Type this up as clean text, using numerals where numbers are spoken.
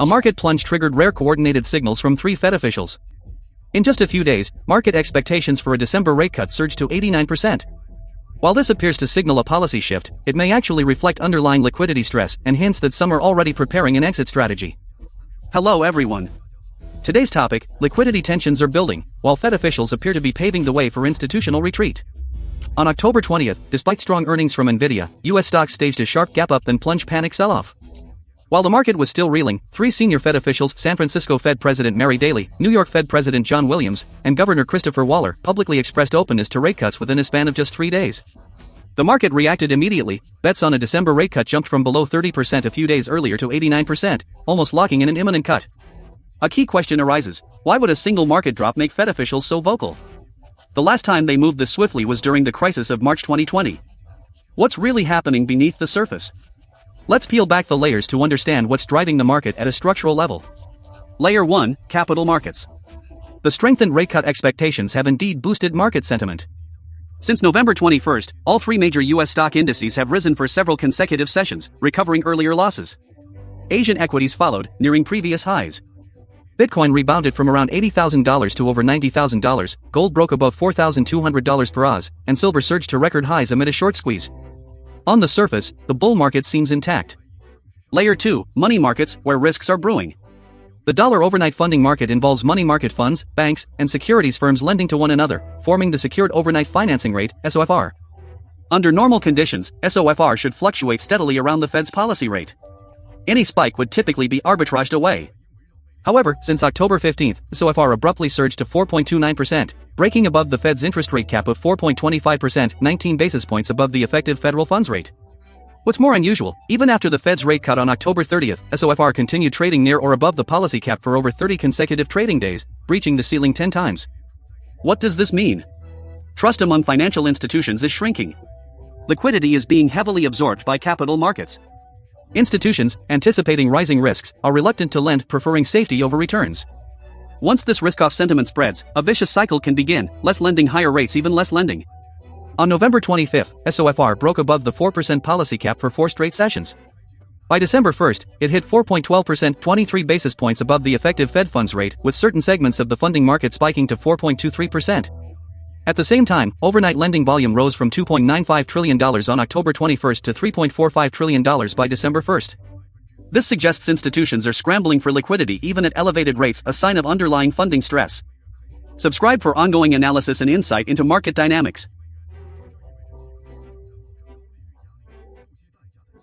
A market plunge triggered rare coordinated signals from three Fed officials. In just a few days, market expectations for a December rate cut surged to 89%. While this appears to signal a policy shift, it may actually reflect underlying liquidity stress and hints that some are already preparing an exit strategy. Hello everyone. Today's topic: liquidity tensions are building, while Fed officials appear to be paving the way for institutional retreat. On October 20th, despite strong earnings from Nvidia, US stocks staged a sharp gap up then plunge panic sell-off. While the market was still reeling, three senior Fed officials, San Francisco Fed President Mary Daly, New York Fed President John Williams, and Governor Christopher Waller, publicly expressed openness to rate cuts within a span of just 3 days. The market reacted immediately. Bets on a December rate cut jumped from below 30% a few days earlier to 89%, almost locking in an imminent cut. A key question arises: why would a single market drop make Fed officials so vocal? The last time they moved this swiftly was during the crisis of March 2020. What's really happening beneath the surface? Let's peel back the layers to understand what's driving the market at a structural level. Layer 1: Capital Markets. The strengthened rate cut expectations have indeed boosted market sentiment. Since November 21st, all three major US stock indices have risen for several consecutive sessions, recovering earlier losses. Asian equities followed, nearing previous highs. Bitcoin rebounded from around $80,000 to over $90,000, gold broke above $4,200 per oz, and silver surged to record highs amid a short squeeze. On the surface, the bull market seems intact. Layer 2: Money Markets, where risks are brewing. The dollar overnight funding market involves money market funds, banks, and securities firms lending to one another, forming the Secured Overnight Financing Rate, SOFR. Under normal conditions, SOFR should fluctuate steadily around the Fed's policy rate. Any spike would typically be arbitraged away. However, since October 15th, SOFR abruptly surged to 4.29%, breaking above the Fed's interest rate cap of 4.25%, 19 basis points above the effective federal funds rate. What's more unusual, even after the Fed's rate cut on October 30th, SOFR continued trading near or above the policy cap for over 30 consecutive trading days, breaching the ceiling 10 times. What does this mean? Trust among financial institutions is shrinking. Liquidity is being heavily absorbed by capital markets. Institutions, anticipating rising risks, are reluctant to lend, preferring safety over returns. Once this risk-off sentiment spreads, a vicious cycle can begin: less lending, higher rates, even less lending. On November 25th, SOFR broke above the 4% policy cap for 4 straight sessions. By December 1st, it hit 4.12%, 23 basis points above the effective Fed funds rate, with certain segments of the funding market spiking to 4.23%. At the same time, overnight lending volume rose from $2.95 trillion on October 21st to $3.45 trillion by December 1st. This suggests institutions are scrambling for liquidity even at elevated rates, a sign of underlying funding stress. Subscribe for ongoing analysis and insight into market dynamics.